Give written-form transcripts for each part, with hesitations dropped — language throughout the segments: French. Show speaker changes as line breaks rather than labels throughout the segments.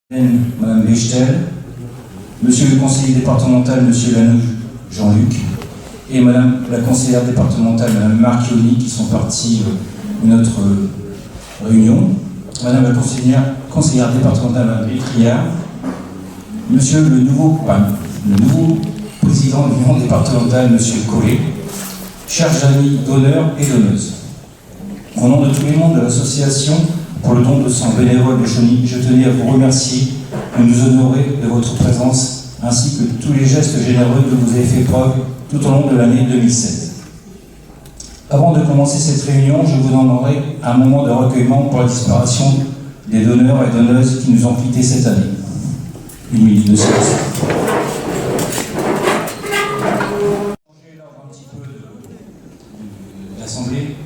Madame Bechtel, Monsieur le conseiller départemental, Monsieur Lanouche Jean-Luc, et Madame la conseillère départementale, Madame Marchioni, qui sont partis de notre réunion, Madame la conseillère départementale, Madame Étriard, Monsieur le nouveau président de l'union départementale, Monsieur Collet, chers amis donneurs et donneuses. Au nom de tous les membres de l'association pour le don de sang bénévole de Chauny, je tenais à vous remercier de nous honorer de votre présence ainsi que de tous les gestes généreux que vous avez fait preuve tout au long de l'année 2016. Avant de commencer cette réunion, je vous demanderai un moment de recueillement pour la disparition des donneurs et donneuses qui nous ont quittés cette année. Une minute de silence. L'Assemblée,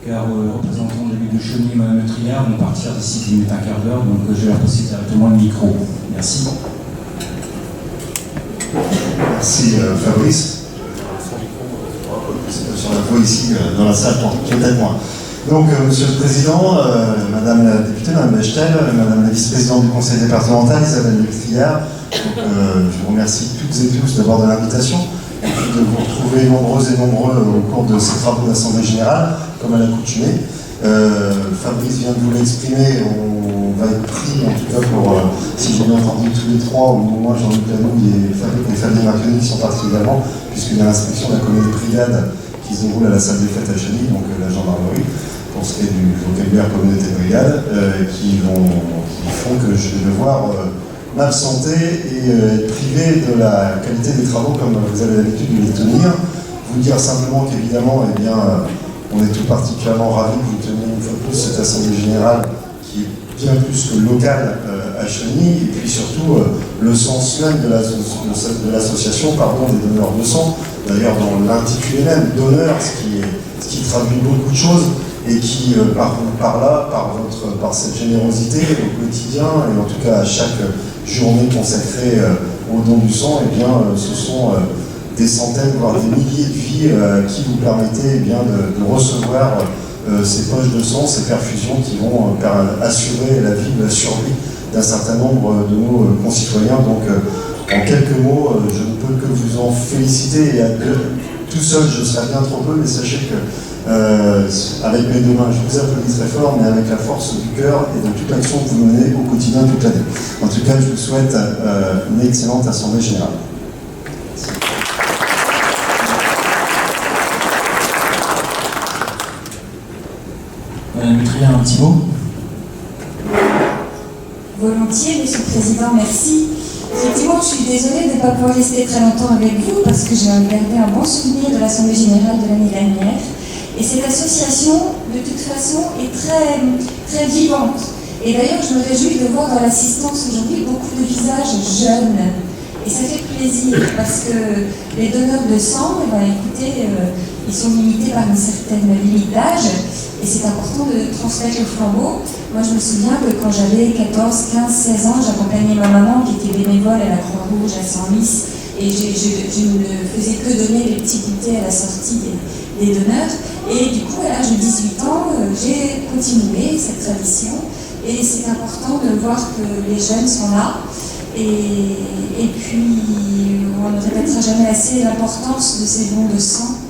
car le représentant de l'île de Chauny et Mme Triard vont partir d'ici 10 minutes, un quart d'heure, donc je vais leur passer directement le micro. Merci.
Merci Fabrice. C'est sur la voie ici dans la salle, peut-être moins. Donc, Monsieur le Président, Madame la députée, Madame Bechtel, Madame la vice-présidente du Conseil départemental, Isabelle Triard, je vous remercie toutes et tous d'abord de l'invitation et puis de vous retrouver nombreuses et nombreux au cours de ces travaux d'Assemblée Générale, comme à l'accoutumée. Fabrice vient de vous l'exprimer, on va être pris, en tout cas pour, si j'ai bien entendu, tous les trois, au moins Jean-Luc Lanouille et Fabien Marchioni qui sont partis également, puisqu'il y a l'inspection de la commune de brigade qui se déroule à la salle des fêtes à Chauny, donc la gendarmerie, pour ce qui est du vocabulaire communauté de brigade, qui font que je vais devoir m'absenter et être privé de la qualité des travaux comme vous avez l'habitude de les tenir. Vous dire simplement qu'évidemment, eh bien, on est tout particulièrement ravis que vous teniez une fois de plus cette Assemblée Générale qui est bien plus que locale à Chauny, et puis surtout le sens même de l'association des donneurs de sang, d'ailleurs dans l'intitulé même, donneur, ce qui traduit beaucoup de choses, et qui, par cette générosité au quotidien, et en tout cas à chaque journée consacrée au don du sang, eh bien, ce sont des centaines, voire des milliers de vies qui vous permettez de recevoir ces poches de sang, ces perfusions qui vont assurer la vie, la survie d'un certain nombre de nos concitoyens. Donc, en quelques mots, je ne peux que vous en féliciter, et tout seul, je serai bien trop peu, mais sachez que avec mes deux mains, je vous applaudis très fort, mais avec la force du cœur et de toute l'action que vous menez au quotidien toute l'année. En tout cas, je vous souhaite une excellente Assemblée Générale.
Madame Triard, un petit mot.
Volontiers, Monsieur le Président, merci. Effectivement, je suis désolée de ne pas pouvoir rester très longtemps avec vous parce que j'ai gardé un bon souvenir de l'Assemblée Générale de l'année dernière. Et cette association, de toute façon, est très, très vivante. Et d'ailleurs, je me réjouis de voir dans l'assistance aujourd'hui beaucoup de visages jeunes. Et ça fait plaisir parce que les donneurs de sang, écoutez, ils sont limités par une certaine limite d'âge. Et c'est important de transmettre le flambeau. Moi, je me souviens que quand j'avais 14, 15, 16 ans, j'accompagnais ma maman qui était bénévole à la Croix-Rouge à Senlis. Et je ne faisais que donner les petits goûters à la sortie des donneurs. Et du coup, à l'âge de 18 ans, j'ai continué cette tradition. Et c'est important de voir que les jeunes sont là. Et puis, on ne répétera jamais assez l'importance de ces dons de sang.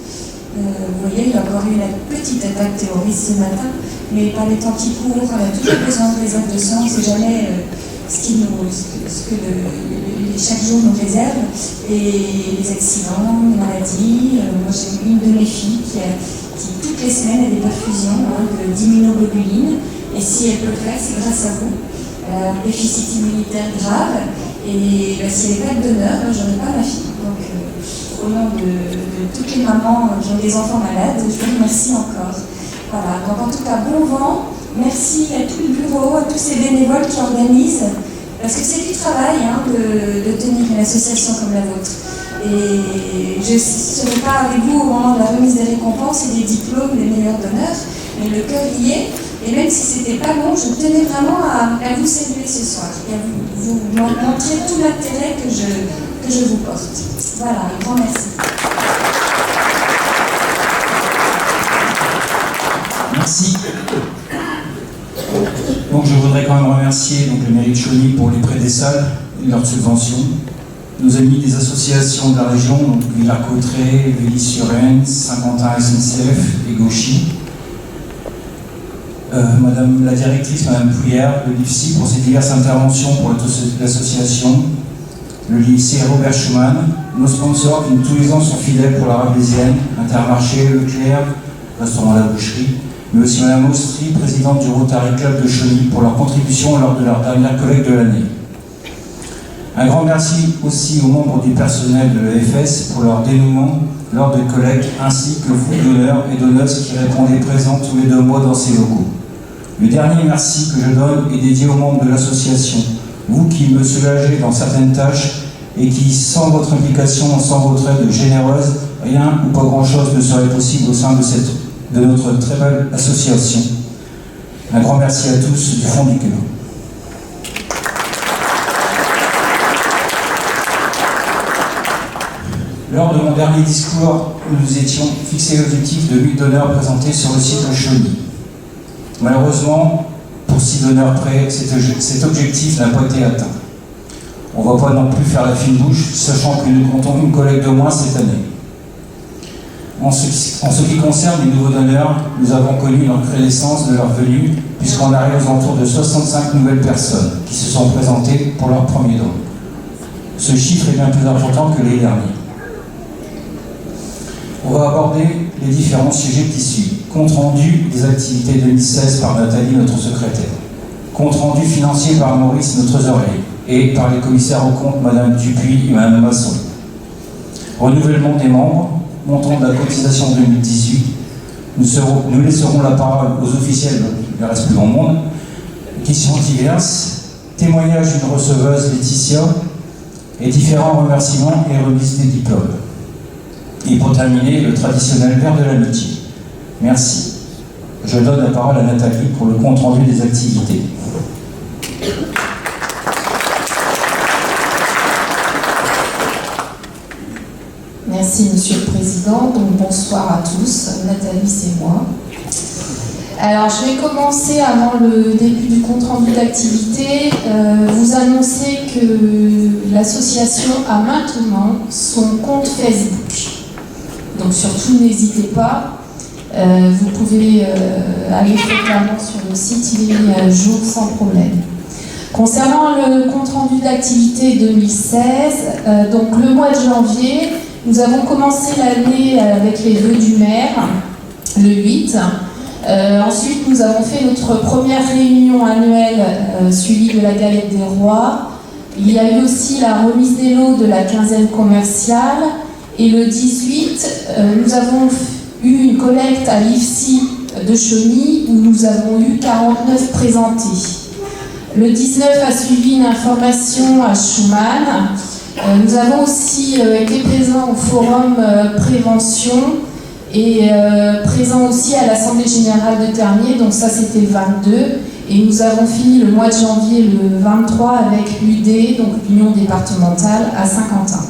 Vous voyez, il y a encore eu une petite attaque terroriste ce matin, mais par les temps qui courent, on a toujours besoin de réserve de sang, c'est jamais ce que chaque jour nous réserve. Et les accidents, les maladies, moi j'ai une de mes filles qui toutes les semaines a des perfusions de d'immunoglobuline, et si elle peut le faire, c'est grâce à vous. Un déficit immunitaire grave, et si elle n'est pas de donneur, j'en ai pas ma fille. Donc, au nom de toutes les mamans qui ont des enfants malades, je vous remercie encore. Voilà, donc en tout cas, bon vent. Merci à tout le bureau, à tous ces bénévoles qui organisent, parce que c'est du travail de tenir une association comme la vôtre. Et je ne serai pas avec vous au moment de la remise des récompenses et des diplômes des meilleurs donneurs, mais le cœur y est. Et même si ce n'était pas long, je tenais vraiment à vous saluer ce soir et à vous montrer tout l'intérêt que je vous porte. Voilà, un grand merci.
Merci. Donc je voudrais quand même remercier donc, le mairie de Chauny pour les prêts des salles et leurs subventions. Nos amis des associations de la région, donc Villars-Cotterêts, Villy-sur-Haine, Saint-Quentin SNCF et Gauchy. Madame la directrice, Madame Pouillère, le LIFSI pour ses diverses interventions pour l'association, le lycée Robert Schumann, nos sponsors qui tous les ans sont fidèles pour la Rabelaisienne, Intermarché, Leclerc, restaurant La Boucherie, mais aussi Madame Austry, présidente du Rotary Club de Chauny, pour leur contribution lors de leur dernière collecte de l'année. Un grand merci aussi aux membres du personnel de l'EFS pour leur dénouement lors de collectes, ainsi que vous, donneurs et donneuses, qui répondaient présents tous les 2 mois dans ces locaux. Le dernier merci que je donne est dédié aux membres de l'association, vous qui me soulagez dans certaines tâches et qui, sans votre implication, sans votre aide généreuse, rien ou pas grand-chose ne serait possible au sein de notre très belle association. Un grand merci à tous du fond du cœur. Lors de mon dernier discours, nous étions fixés l'objectif de 8 donneurs présentés sur le site de Chauny. Malheureusement, pour 6 donneurs près, cet objectif n'a pas été atteint. On ne va pas non plus faire la fine bouche, sachant que nous comptons une collecte de moins cette année. En ce qui concerne les nouveaux donneurs, nous avons connu une recrudescence de leur venue, puisqu'on arrive aux alentours de 65 nouvelles personnes qui se sont présentées pour leur premier don. Ce chiffre est bien plus important que les derniers. On va aborder les différents sujets qui suivent. Compte rendu des activités 2016 par Nathalie, notre secrétaire. Compte rendu financier par Maurice, notre trésorier. Et par les commissaires aux comptes, Madame Dupuis et Madame Masson. Renouvellement des membres, montant de la cotisation 2018. Nous laisserons la parole aux officiels, il ne reste plus grand monde. Questions diverses, témoignage d'une receveuse, Laetitia, et différents remerciements et remise des diplômes. Et pour terminer, le traditionnel verre de l'amitié. Merci. Je donne la parole à Nathalie pour le compte-rendu des activités.
Merci Monsieur le Président, donc bonsoir à tous, Nathalie c'est moi. Alors je vais commencer avant le début du compte-rendu d'activité, vous annoncer que l'association a maintenant son compte Facebook. Donc surtout n'hésitez pas, vous pouvez aller fréquemment sur le site, il est mis à jour sans problème. Concernant le compte-rendu d'activité 2016, donc le mois de janvier, nous avons commencé l'année avec les vœux du maire, le 8. Ensuite, nous avons fait notre première réunion annuelle suivie de la galette des rois. Il y a eu aussi la remise des lots de la quinzaine commerciale. Et le 18, nous avons eu une collecte à l'IFSI de Chauny où nous avons eu 49 présentés. Le 19 a suivi une information à Schumann. Nous avons aussi été présents au forum prévention et présents aussi à l'Assemblée Générale de Ternier, donc ça c'était 22. Et nous avons fini le mois de janvier le 23 avec l'UD, donc l'Union départementale à Saint-Quentin.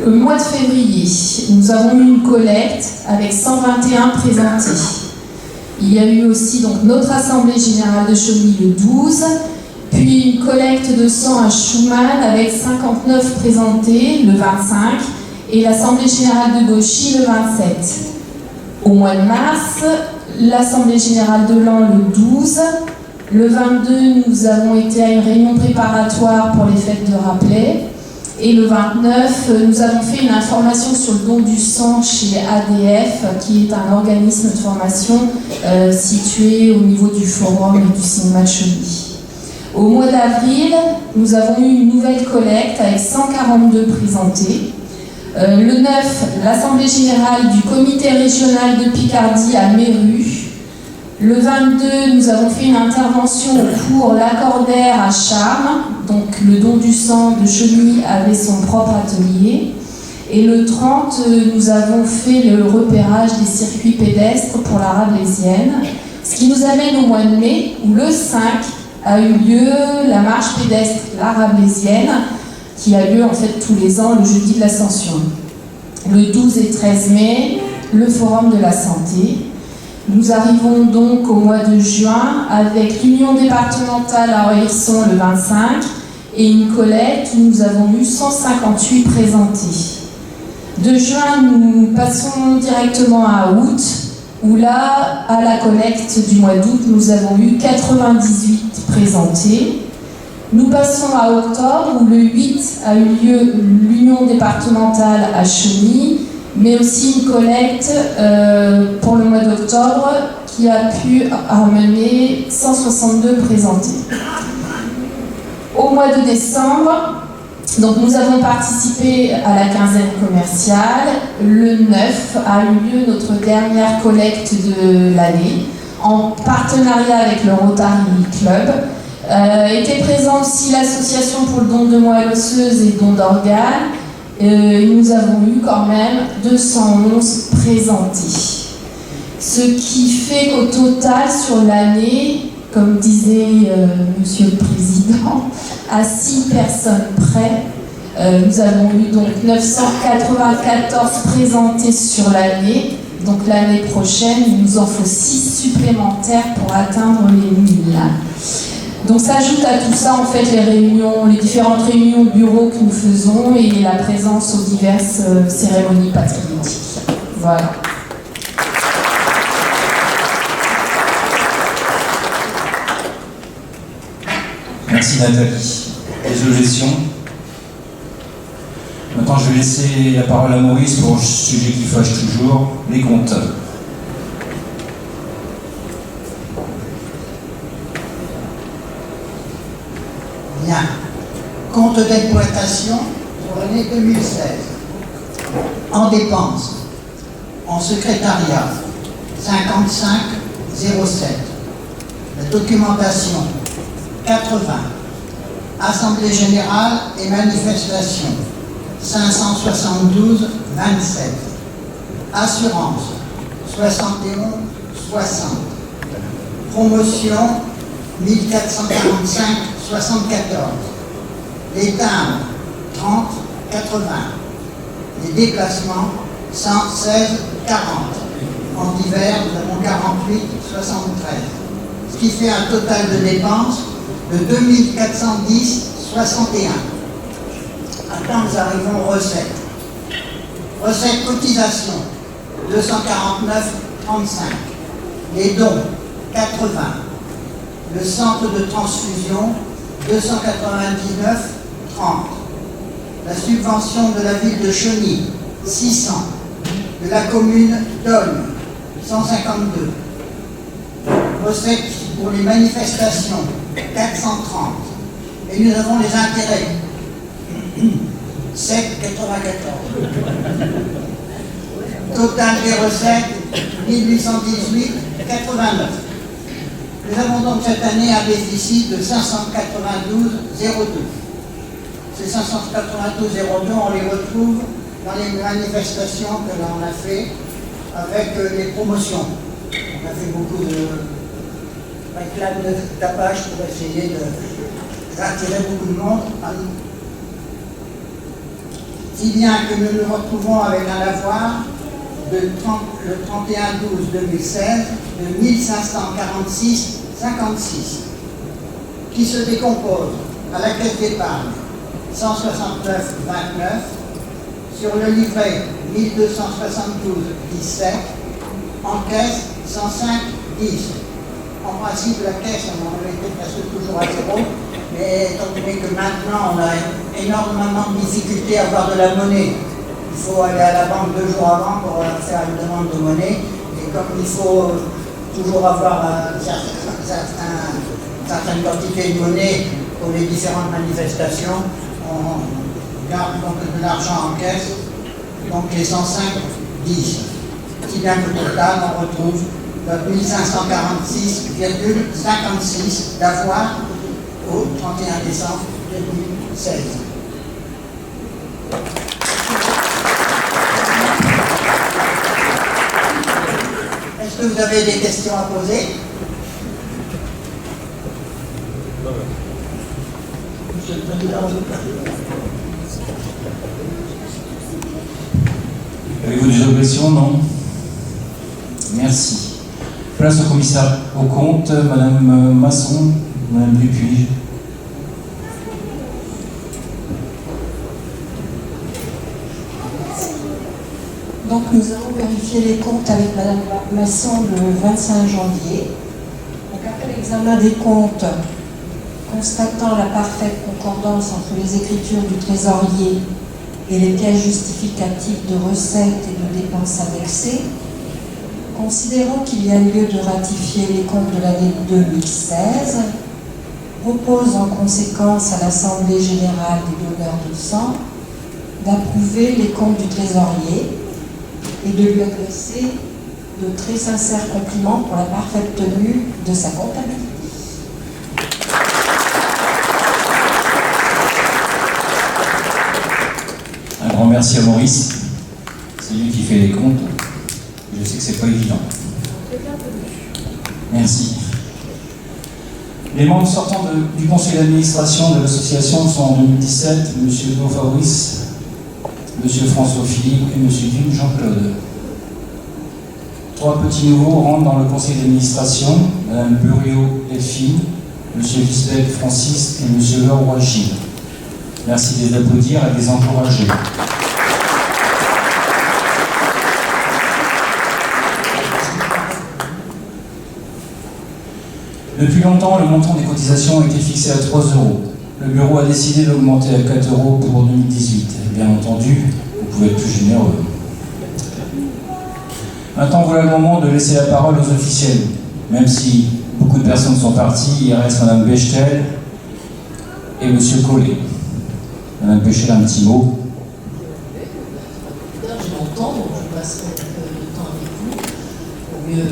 Le mois de février, nous avons eu une collecte avec 121 présentés. Il y a eu aussi donc, notre Assemblée Générale de Chauny le 12, puis une collecte de sang à Schumann avec 59 présentés le 25 et l'Assemblée Générale de Gauchy le 27. Au mois de mars, l'Assemblée Générale de Laon le 12. Le 22, nous avons été à une réunion préparatoire pour les fêtes de Rappelet. Et le 29, nous avons fait une information sur le don du sang chez ADF, qui est un organisme de formation situé au niveau du forum et du cinéma de Chauny. Au mois d'avril, nous avons eu une nouvelle collecte avec 142 présentés. Le 9, l'Assemblée Générale du Comité Régional de Picardie à Méru. Le 22, nous avons fait une intervention au cours Lacordaire à Charmes. Donc le don du sang de Chauny avait son propre atelier. Et le 30, nous avons fait le repérage des circuits pédestres pour la Rabelaisienne. Ce qui nous amène au mois de mai, où le 5 a eu lieu la marche pédestre la Rabelaisienne, qui a lieu en fait tous les ans le jeudi de l'Ascension. Le 12 et 13 mai, le forum de la santé. Nous arrivons donc au mois de juin avec l'union départementale à Oierson le 25 et une collecte où nous avons eu 158 présentés. De juin, nous passons directement à août, où là, à la collecte du mois d'août, nous avons eu 98 présentés. Nous passons à octobre, où le 8 a eu lieu l'union départementale à Cheny, mais aussi une collecte pour le mois d'octobre qui a pu amener 162 présentés. Au mois de décembre, donc nous avons participé à la quinzaine commerciale. Le 9 a eu lieu notre dernière collecte de l'année en partenariat avec le Rotary Club. Était présent aussi l'association pour le don de moelle osseuse et don d'organes. Nous avons eu quand même 211 présentés. Ce qui fait qu'au total sur l'année, comme disait Monsieur le Président, à 6 personnes près, nous avons eu donc 994 présentés sur l'année. Donc l'année prochaine, il nous en faut 6 supplémentaires pour atteindre les 1000. Donc s'ajoute à tout ça en fait les différentes réunions de bureau que nous faisons et la présence aux diverses cérémonies patriotiques. Voilà.
Merci Nathalie. Les objections. Maintenant, je vais laisser la parole à Maurice pour un sujet qui fâche toujours, les comptes.
Bien. Compte d'exploitation pour l'année 2016. En dépenses, en secrétariat, 55,07. La documentation, 80. Assemblée générale et manifestation, 572,27. Assurance, 71,60. Promotion, 1445,74. Les timbres, 30,80. Les déplacements, 116,40. En divers, nous avons 48,73. Ce qui fait un total de dépenses de 2410,61. Maintenant, nous arrivons aux recettes. Recettes cotisation, 249,35. Les dons, 80. Le centre de transfusion, 299,30. La subvention de la ville de Cheny, 600. De la commune d'Olne, 152. Recettes pour les manifestations, 430. Et nous avons les intérêts, 7,94. Total des recettes, 1818,89. Nous avons donc cette année un déficit de 592,02. Ces 592,02, on les retrouve dans les manifestations que l'on a fait avec les promotions. On a fait beaucoup de réclames de tapage pour essayer d'attirer beaucoup de monde. Si bien que nous nous retrouvons avec un avoir le 31/12/2016 de 1546,56 qui se décompose à la caisse d'épargne 169,29, sur le livret 1272,17, en caisse 105,10. En principe, la caisse, on était presque toujours à zéro, mais étant donné que maintenant on a énormément de difficultés à avoir de la monnaie, il faut aller à la banque 2 jours avant pour faire une demande de monnaie, et comme il faut toujours avoir certaines quantités de monnaie pour les différentes manifestations, on garde donc de l'argent en caisse, donc les 105,10. Si bien que le total, on retrouve 1546,56 d'avoir au 31 décembre 2016. Est-ce que vous avez des questions à poser? Monsieur le Président,
Avez-vous des objections? Non? Merci. Place au commissaire aux comptes, Madame Masson, Madame Dupuis.
Donc nous avons vérifié les comptes avec Madame Masson le 25 janvier. Donc après l'examen des comptes, constatant la parfaite concordance entre les écritures du trésorier et les pièces justificatives de recettes et de dépenses annexées, considérant qu'il y a lieu de ratifier les comptes de l'année 2016, propose en conséquence à l'Assemblée générale des donneurs de sang d'approuver les comptes du trésorier et de lui adresser de très sincères compliments pour la parfaite tenue de sa comptabilité.
Un grand merci à Maurice, c'est lui qui fait les comptes. Je sais que c'est pas évident. Merci. Les membres sortants du conseil d'administration de l'association sont en 2017 M. Do Fabrice, M. François Philippe et M. Duc Jean-Claude. 3 petits nouveaux rentrent dans le conseil d'administration, Mme Buriot Delphine, M. Lisbeth Francis et M. Leroy Gilles. Merci de les applaudir et de les encourager. Depuis longtemps, le montant des cotisations a été fixé à 3 €. Le bureau a décidé d'augmenter à 4 € pour 2018. Bien entendu, vous pouvez être plus généreux. Maintenant, voilà le moment de laisser la parole aux officiels. Même si beaucoup de personnes sont parties, il reste Mme Bechtel et M. Collet. Mme Bechtel, un petit mot.
J'ai longtemps, donc je passerai un peu de temps avec vous pour mieux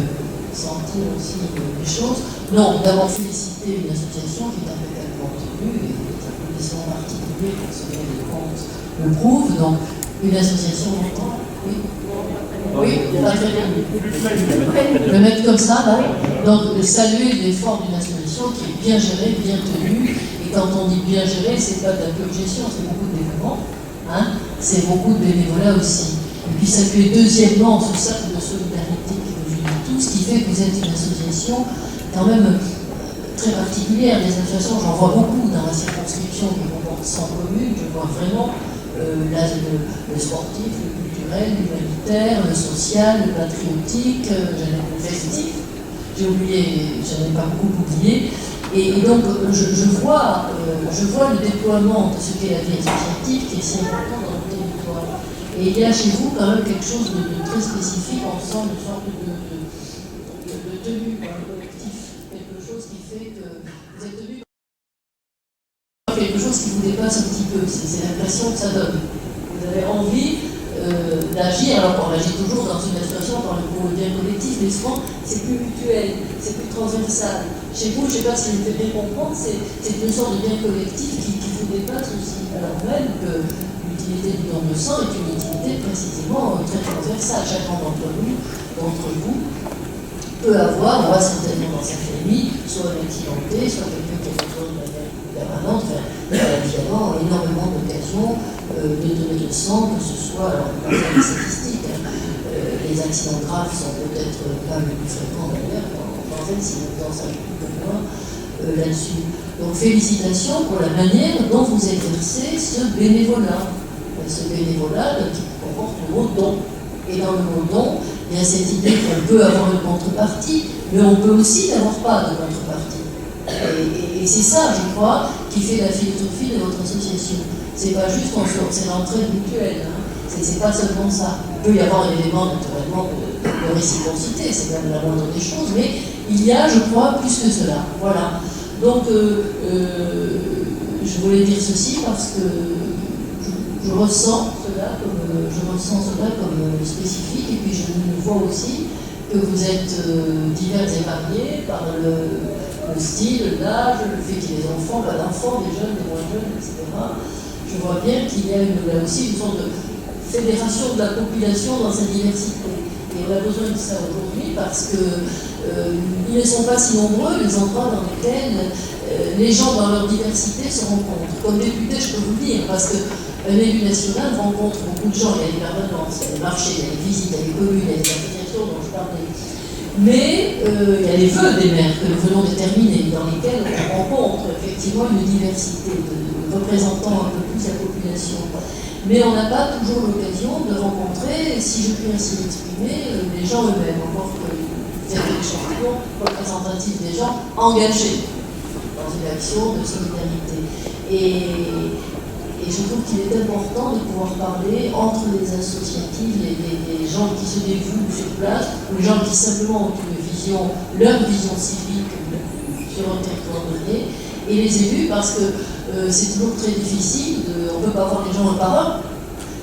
sentir aussi les choses. Non, d'abord féliciter une association qui est impeccablement tenue et les applaudissements particuliers pour ce que les comptes le prouvent. Donc, une association longtemps. Oui. Oui, pas très bien. Je vais mettre comme ça, là. Donc, saluer l'effort d'une association qui est bien gérée, bien tenue. Et quand on dit bien gérée, c'est pas de la pure gestion, c'est beaucoup de développement. Hein, c'est beaucoup de bénévolat aussi. Et puis saluer deuxièmement ce cercle de solidarité qui vous unit tous, ce qui fait que vous êtes une association quand même très particulière. Les associations, j'en vois beaucoup dans la circonscription qui comporte 100 communes. Je vois vraiment le sportif, le culturel, l'humanitaire, le social, le patriotique, le festif. J'ai oublié, j'en ai pas beaucoup oublié. Et donc, je vois le déploiement de ce qu'est la vie associative qui est si important dans le territoire. Et il y a chez vous quand même quelque chose de très spécifique, on sent une sorte de tenue par le collectif, quelque chose qui fait que vous êtes tenu par quelque chose qui vous dépasse un petit peu, c'est l'impression que ça donne. Vous avez envie d'agir, alors qu'on agit toujours dans une association pour le bien collectif, mais souvent c'est plus mutuel, c'est plus transversal. Chez vous, je ne sais pas si vous me faites bien comprendre, c'est une sorte de bien collectif qui vous dépasse aussi, alors même que l'utilité du don de sang est une utilité précisément très transversale. Chacun d'entre vous peut avoir, moi certainement dans sa famille, soit un accidenté, soit quelqu'un qui a besoin de manière permanente. Enfin, il y a évidemment énormément d'occasions de donner de sang, que ce soit, alors on parle des statistiques, les accidents graves sont peut-être pas les plus fréquents d'ailleurs, en fait, si vous en savez plus que moi là-dessus. Donc félicitations pour la manière dont vous exercez ce bénévolat qui comporte le mot don. Et dans le mot don, il y a cette idée qu'on peut avoir une contrepartie, mais on peut aussi n'avoir pas de contrepartie. Et c'est ça, je crois, qui fait la philosophie de votre association. C'est pas juste c'est l'entraide mutuelle, hein. C'est pas seulement ça. Il peut y avoir un élément naturellement de réciprocité, c'est même la moindre des choses, mais il y a, je crois, plus que cela. Voilà. Donc, je voulais dire ceci parce que je ressens cela comme spécifique, et puis je vois aussi que vous êtes divers et variés par le style, l'âge, le fait qu'il y ait des enfants, pas d'enfants, des jeunes, des moins jeunes, etc. Je vois bien qu'il y a là aussi une sorte de fédération de la population dans sa diversité. Et on a besoin de ça aujourd'hui parce que ils ne sont pas si nombreux, les endroits dans lesquels les gens dans leur diversité se rencontrent. Comme député, je peux vous le dire, parce qu'un élu national rencontre beaucoup de gens, il y a des permanences, il y a des marchés, il y a des visites, il y a des communes, il y a des associations dont je parlais. Mais il y a les vœux des maires que nous venons déterminer, dans lesquels on rencontre effectivement une diversité de représentants un peu plus la population. Mais on n'a pas toujours l'occasion de rencontrer, si je puis ainsi m'exprimer, les gens eux-mêmes, encore que vous êtes des champions représentatifs des gens engagés dans une action de solidarité. Et je trouve qu'il est important de pouvoir parler entre les associatifs, les gens qui se dévouent sur place, ou les gens qui simplement ont une vision, leur vision civique sur un territoire donné, et les élus, parce que c'est toujours très difficile, on ne peut pas voir les gens un par un.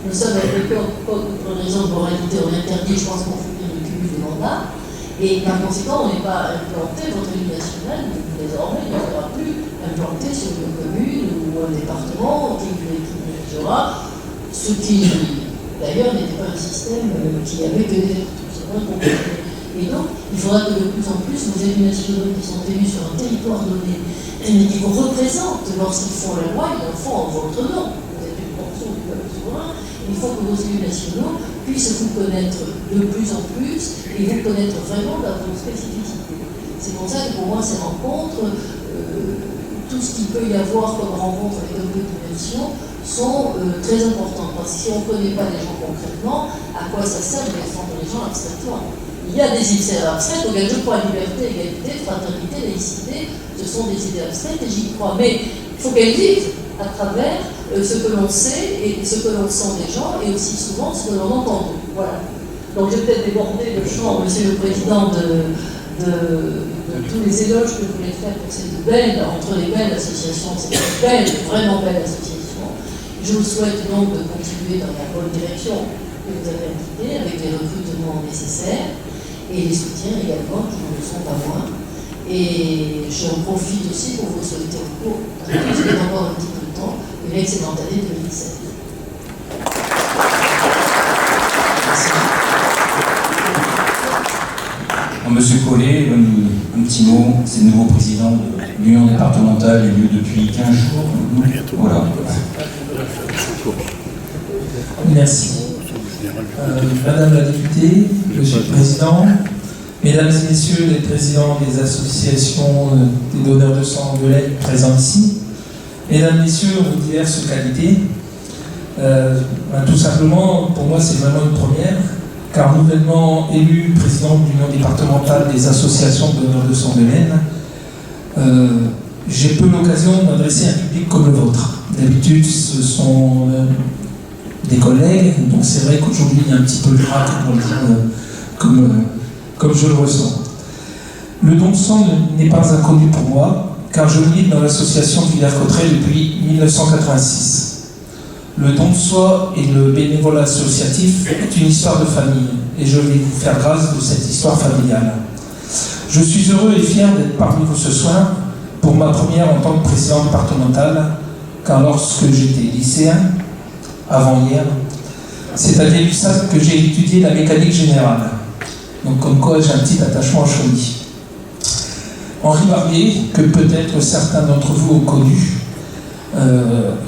Nous sommes avec le code pour une raison de moralité, on interdit, je pense, qu'on fait le cumul des mandats, et par conséquent, on n'est pas implanté, votre élu national, désormais, il ne sera plus implanté sur une commune ou un département qui sera, ce qui, d'ailleurs, n'était pas un système qui avait que des compliqué. Et donc, il faudra que de plus en plus, nos élus nationaux qui sont élus sur un territoire donné, et qui vous représentent lorsqu'ils font la loi, ils le font en votre nom. Vous êtes une portion du peuple souverain. Il faut que nos élus nationaux puissent vous connaître de plus en plus et vous connaître vraiment dans vos spécificités. C'est pour ça que pour moi, ces rencontres, tout ce qu'il peut y avoir comme rencontre avec une population, sont très importantes. Parce que si on ne connaît pas les gens concrètement, à quoi ça sert de défendre les gens abstraitement? Il y a des idées abstraites auxquelles je crois: liberté, égalité, fraternité, laïcité. Ce sont des idées abstraites et j'y crois. Mais il faut qu'elles vivent à travers ce que l'on sait et ce que l'on sent des gens, et aussi souvent ce que l'on entend. Voilà. Donc j'ai peut-être débordé le champ, Monsieur le Président, de tous les éloges que vous voulez faire pour cette belle, entre les belles associations, cette belle, vraiment belle association. Je vous souhaite donc de continuer dans la bonne direction que vous avez indiquée, avec les recrutements nécessaires et les soutiens également, qui ne le sont pas moins. Et j'en profite aussi pour vous souhaiter au cours, puisqu'il y a encore un petit peu de temps, une excellente année 2017.
Monsieur Collet, un petit mot, c'est le nouveau président de l'Union départementale, élu depuis 15 jours. Voilà.
Merci. Madame la députée, Monsieur le Président, Mesdames et Messieurs les présidents des associations des donneurs de sang de lait présents ici, Mesdames, Messieurs, en vos diverses qualités, tout simplement, pour moi, c'est vraiment une première, car nouvellement élu président de l'Union départementale des associations de donneurs de sang de laine, j'ai peu l'occasion de m'adresser à un public comme le vôtre. D'habitude, ce sont des collègues, donc c'est vrai qu'aujourd'hui, il y a un petit peu de trac pour le dire comme je le ressens. Le don de sang n'est pas inconnu pour moi, car je milite dans l'association du Villers-Cotterêts depuis 1986. Le don de soi et le bénévolat associatif est une histoire de famille, et je vais vous faire grâce de cette histoire familiale. Je suis heureux et fier d'être parmi vous ce soir pour ma première en tant que président départemental, car lorsque j'étais lycéen, avant hier, c'est à l'USAC que j'ai étudié la mécanique générale. Donc comme quoi j'ai un petit attachement à Chauny. Henri Barbier, que peut-être certains d'entre vous ont connu,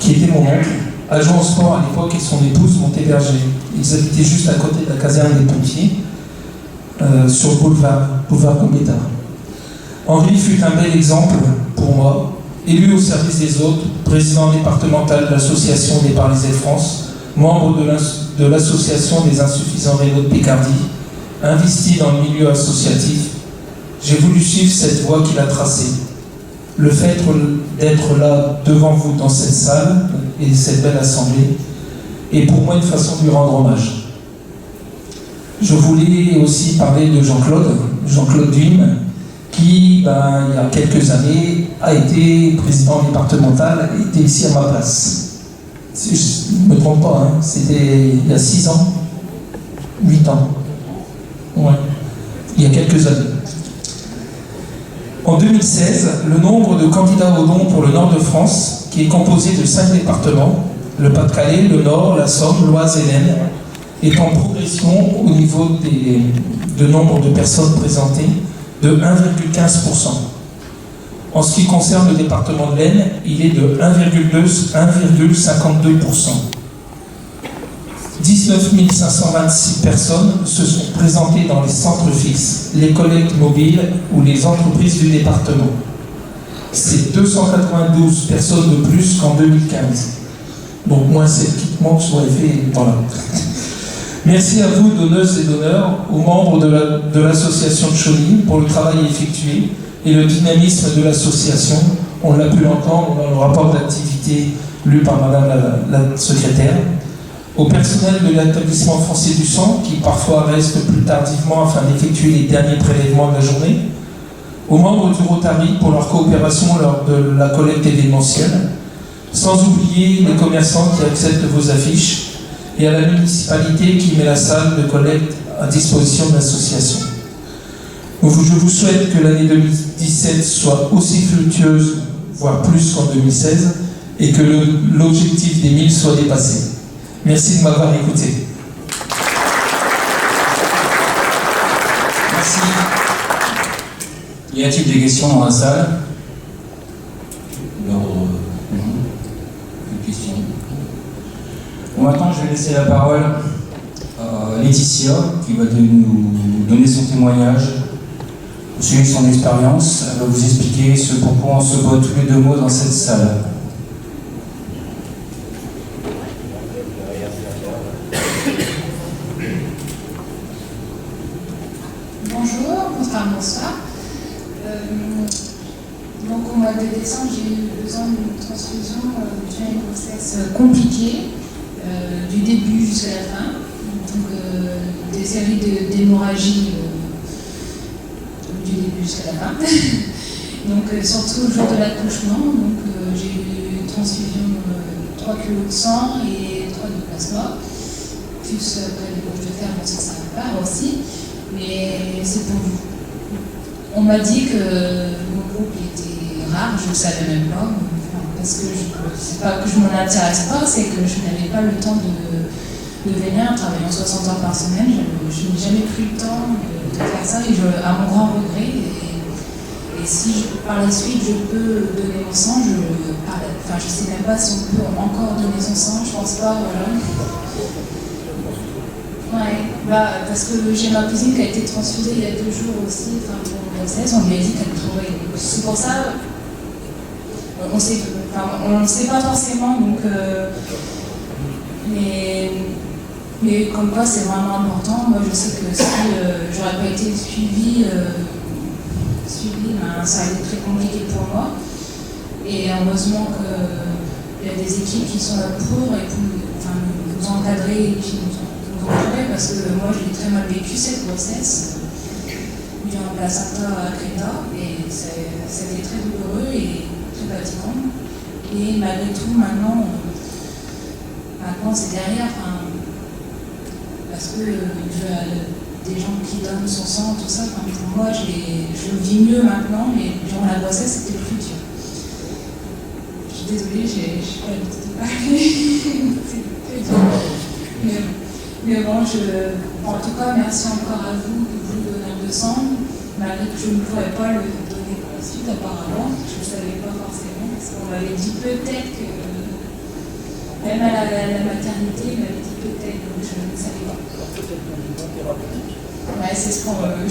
qui était mon oncle, agent au sport à l'époque, et son épouse Montéberger. Ils habitaient juste à côté de la caserne des pompiers, sur le boulevard Gambetta. Henri fut un bel exemple pour moi, élu au service des autres, président départemental de l'association des Paralysés de France, membre de l'association des insuffisants rénaux de Picardie, investi dans le milieu associatif. J'ai voulu suivre cette voie qu'il a tracée. Le fait d'être là devant vous dans cette salle et cette belle assemblée est pour moi une façon de lui rendre hommage. Je voulais aussi parler de Jean-Claude Duim, qui, il y a quelques années, a été président départemental et était ici à ma place. Si je ne me trompe pas, c'était il y a 6 ans, 8 ans. Ouais, il y a quelques années. En 2016, le nombre de candidats au don pour le nord de France, qui est composé de 5 départements, le Pas-de-Calais, le Nord, la Somme, l'Oise et l'Aisne, est en progression au niveau de nombre de personnes présentées de 1,15%. En ce qui concerne le département de l'Aisne, il est de 1,52%. 19 526 personnes se sont présentées dans les centres fixes, les collectes mobiles ou les entreprises du département. C'est 292 personnes de plus qu'en 2015. Donc moins 7 équipements qui sont faits dans la... Merci à vous, donneuses et donneurs, aux membres de l'association de Chauny pour le travail effectué et le dynamisme de l'association. On l'a pu entendre dans le rapport d'activité lu par Madame la secrétaire. Au personnel de l'établissement français du sang, qui parfois reste plus tardivement afin d'effectuer les derniers prélèvements de la journée. Aux membres du Rotary pour leur coopération lors de la collecte événementielle. Sans oublier les commerçants qui acceptent vos affiches et à la municipalité qui met la salle de collecte à disposition de l'association. Je vous souhaite que l'année 2017 soit aussi fructueuse, voire plus qu'en 2016, et que l'objectif des 1000 soit dépassé. Merci de m'avoir écouté.
Merci. Y a-t-il des questions dans la salle? Une question. Bon, maintenant, je vais laisser la parole à Laetitia, qui va nous donner son témoignage, suivre son expérience. Elle va vous expliquer ce pourquoi on se bat tous les 2 mots dans cette salle.
Bonsoir. Donc au mois de décembre, j'ai eu besoin d'une transfusion due à une grossesse compliquée, du début jusqu'à la fin. Donc des séries d'hémorragies du début jusqu'à la fin. Donc surtout le jour de l'accouchement, donc j'ai eu une transfusion 3 kg de sang et 3 de plasma, plus après les bouches de fer, parce que ça part aussi. Mais c'est pour vous. On m'a dit que mon groupe était rare, je ne savais même pas, parce que c'est pas que je m'en intéresse pas, c'est que je n'avais pas le temps de venir travailler en 60 heures par semaine. Je n'ai jamais pris le temps de faire ça, et à mon grand regret. Et si par la suite je peux donner mon sang, je ne sais même pas si on peut encore donner son sang, je pense pas, voilà. Ouais, parce que j'ai ma cousine qui a été transfusée il y a 2 jours aussi, pour une grossesse, on lui a dit qu'elle trouvait. C'est pour ça, on ne sait pas forcément, donc, mais comme quoi c'est vraiment important. Moi je sais que si j'aurais pas été suivie, ça a été très compliqué pour moi. Et heureusement qu'il y a des équipes qui sont là pour et pour nous encadrer et qui nous parce que moi j'ai très mal vécu cette grossesse due à un placenta à Creta, et c'était très douloureux et très fatigant. Et malgré tout maintenant c'est derrière, parce que des gens qui donnent son sang, tout ça, pour moi je le vis mieux maintenant, mais durant la grossesse c'était plus dur. Je suis désolée, j'ai pas l'habitude de parler. C'est très dur. Mais bon, en tout cas, merci encore à vous, donneurs de sang, malgré que je ne pourrais pas le donner pour la suite, apparemment. Je ne savais pas forcément, parce qu'on m'avait dit peut-être que, même à la maternité, il m'avait dit peut-être, donc je ne savais pas. Ouais, c'est ce qu'on veut.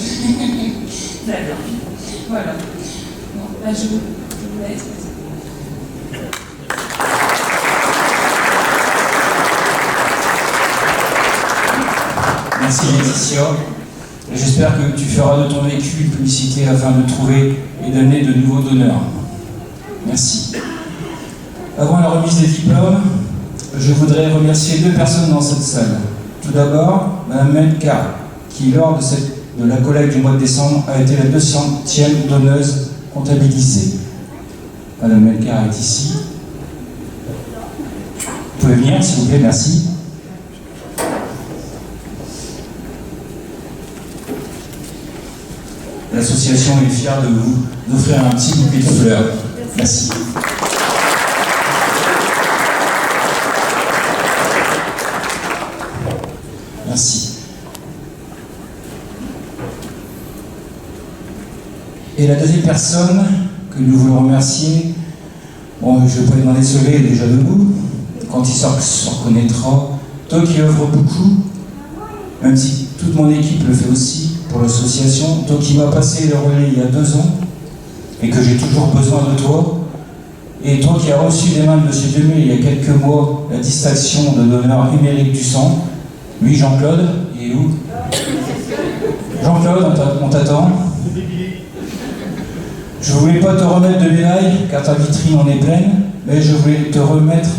D'accord. Voilà. Bon, je vous laisse.
Merci Laetitia. J'espère que tu feras de ton vécu une publicité afin de trouver et d'amener de nouveaux donneurs. Merci. Avant la remise des diplômes, je voudrais remercier 2 personnes dans cette salle. Tout d'abord, Mme Melka, qui lors de la collecte du mois de décembre a été la 200e donneuse comptabilisée. Mme Melka est ici. Vous pouvez venir, s'il vous plaît, merci. L'association est fière de vous d'offrir un petit bouquet de fleurs. Merci. Merci. Et la deuxième personne que nous voulons remercier, bon, je ne vais pas lui demander de se lever, déjà debout, quand il se reconnaîtra, toi qui œuvres beaucoup, même si toute mon équipe le fait aussi pour l'association, toi qui m'as passé le relais il y a 2 ans et que j'ai toujours besoin de toi, et toi qui as reçu des mains de M. Demul il y a quelques mois la distinction de l'honneur émérite du sang, oui Jean-Claude, il est où? Jean-Claude, on t'attend. Je voulais pas te remettre de médaille, car ta vitrine en est pleine, mais je voulais te remettre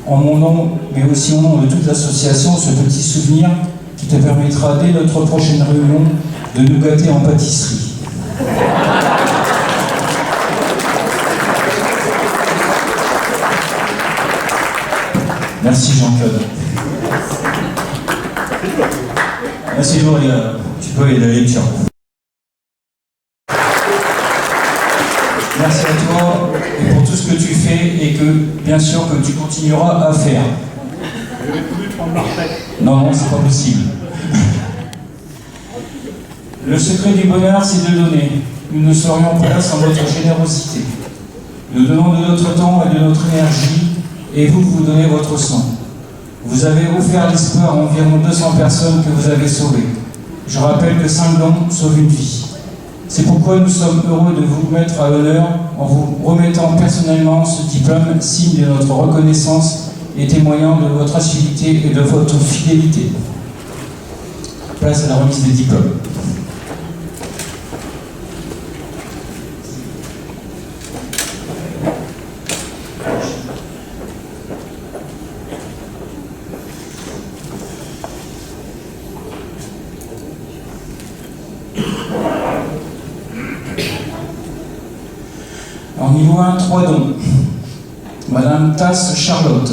en mon nom, mais aussi au nom de toute l'association, ce petit souvenir qui te permettra dès notre prochaine réunion de nous gâter en pâtisserie. Merci Jean-Claude. Merci Gloria, tu peux aller à la lecture. Merci à toi et pour tout ce que tu fais et que, bien sûr, que tu continueras à faire. Non, c'est pas possible. Le secret du bonheur, c'est de donner. Nous ne serions pas là sans votre générosité. Nous donnons de notre temps et de notre énergie, et vous donnez votre sang. Vous avez offert l'espoir à environ 200 personnes que vous avez sauvées. Je rappelle que 5 dons sauvent une vie. C'est pourquoi nous sommes heureux de vous mettre à l'honneur en vous remettant personnellement ce diplôme, signe de notre reconnaissance et témoignant de votre assiduité et de votre fidélité. Place à la remise des diplômes. Alors, niveau 1, 3 dons. Madame Tasse Charlotte.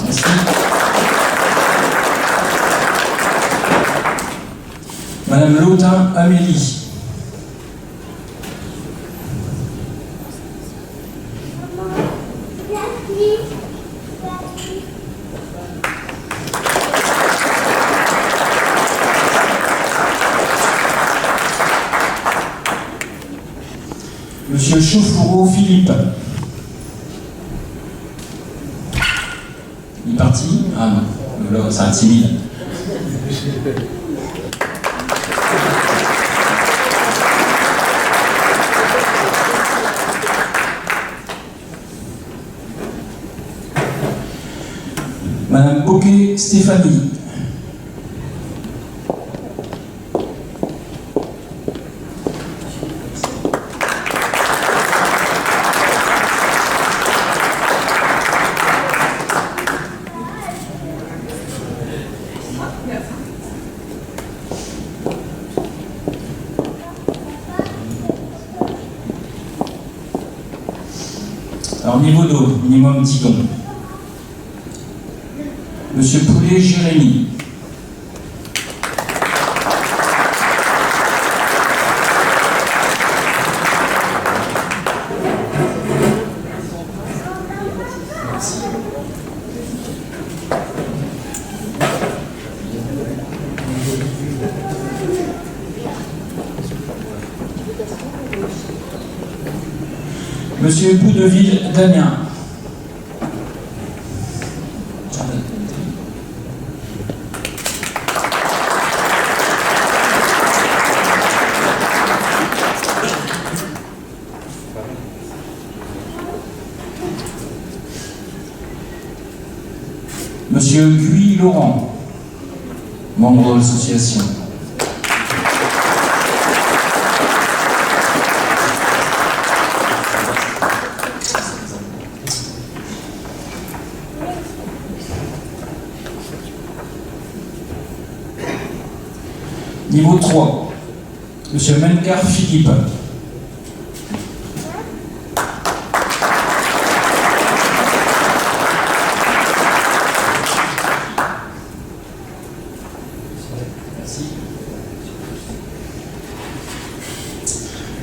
Merci. Madame Lautin Amélie. Monsieur Chauffourreau Philippe. Il est parti? Ah non, là, ça intimide. Madame Bocquet Stéphanie. Alors niveau d'eau, minimum 10 dons. Monsieur Poulet Jérémy. Monsieur Boudeville Damien. Monsieur Guy Laurent, membre de l'association. Niveau 3, Monsieur Menkar Philippe. Merci.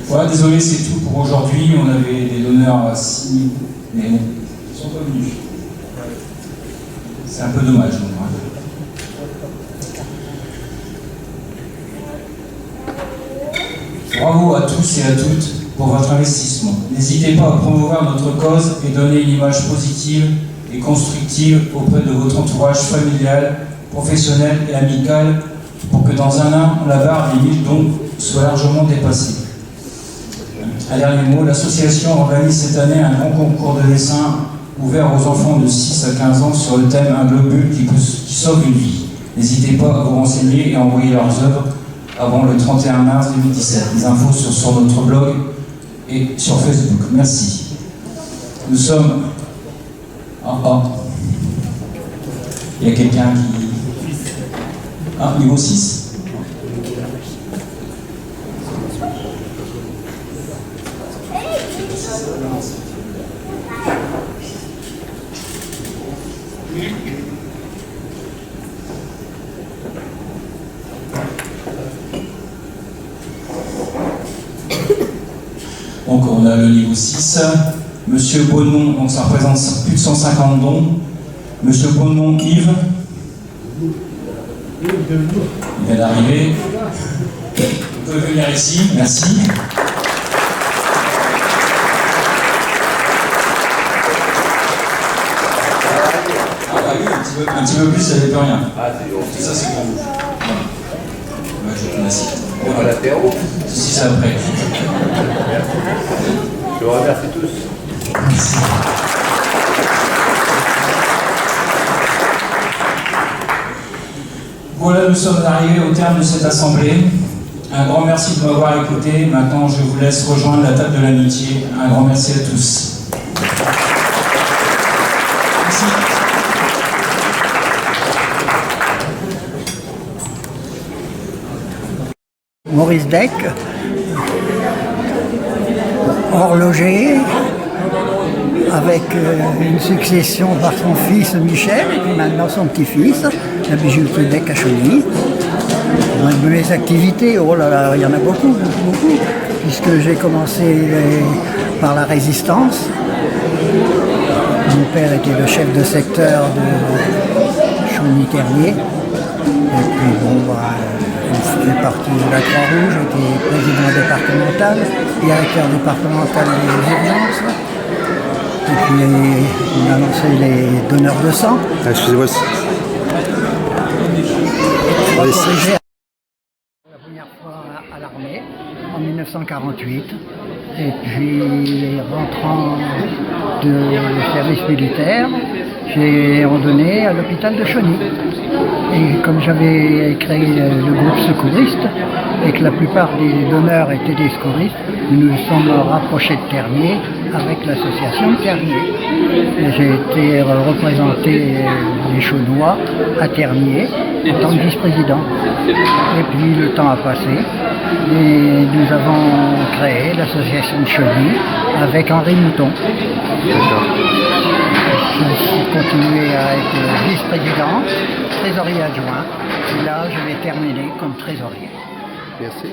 Voilà, désolé, c'est tout pour aujourd'hui. On avait des donneurs à 6 000, mais bon, ils ne sont pas venus. C'est un peu dommage. Bravo à tous et à toutes pour votre investissement. N'hésitez pas à promouvoir notre cause et donner une image positive et constructive auprès de votre entourage familial, professionnel et amical pour que dans un an, la barre des 1000 dons soit largement dépassée. Un dernier mot, l'association organise cette année un grand concours de dessin ouvert aux enfants de 6 à 15 ans sur le thème Un globule qui sauve une vie. N'hésitez pas à vous renseigner et à envoyer leurs œuvres avant le 31 mars 2017. Les infos sur notre blog et sur Facebook. Merci. Nous sommes... Il y a quelqu'un qui... niveau 6. Donc on a le niveau 6. Monsieur Bonnon, donc ça représente plus de 150 dons. Monsieur Bonnon Yves. Il vient d'arriver. Vous pouvez venir ici, merci. Un petit peu plus, ça n'avait plus rien. Tout ça, c'est pour vous. Voilà. Je vous remercie.
On a l'apéro.
Si, c'est après.
Je vous remercie tous.
Merci. Voilà, nous sommes arrivés au terme de cette assemblée. Un grand merci de m'avoir écouté. Maintenant, je vous laisse rejoindre la table de l'amitié. Un grand merci à tous. Merci.
Maurice Deck, horloger, avec une succession par son fils Michel, et puis maintenant son petit-fils, la bijouterie Deck à Chauny. Mes activités, oh là là, il y en a beaucoup, puisque j'ai commencé par la résistance. Mon père était le chef de secteur de Chauny-Ternier, et puis bon, je fais partie de la Croix-Rouge, j'étais président départemental, directeur départemental des urgences. Et puis on a lancé les donneurs de sang.
Excusez-moi.
Corrigé la première fois à l'armée en 1948. Et puis rentrant de service militaire, j'ai ordonné à l'hôpital de Chauny. Et comme j'avais créé le groupe secouriste et que la plupart des donneurs étaient des secouristes, nous nous sommes rapprochés de Ternier avec l'association Ternier. J'ai été représenté les Chaunois à Ternier en tant que vice-président. Et puis le temps a passé et nous avons créé l'association de Chauny avec Henri Mouton. J'ai continué à être vice-président, trésorier adjoint, et là je vais terminer comme trésorier.
Merci.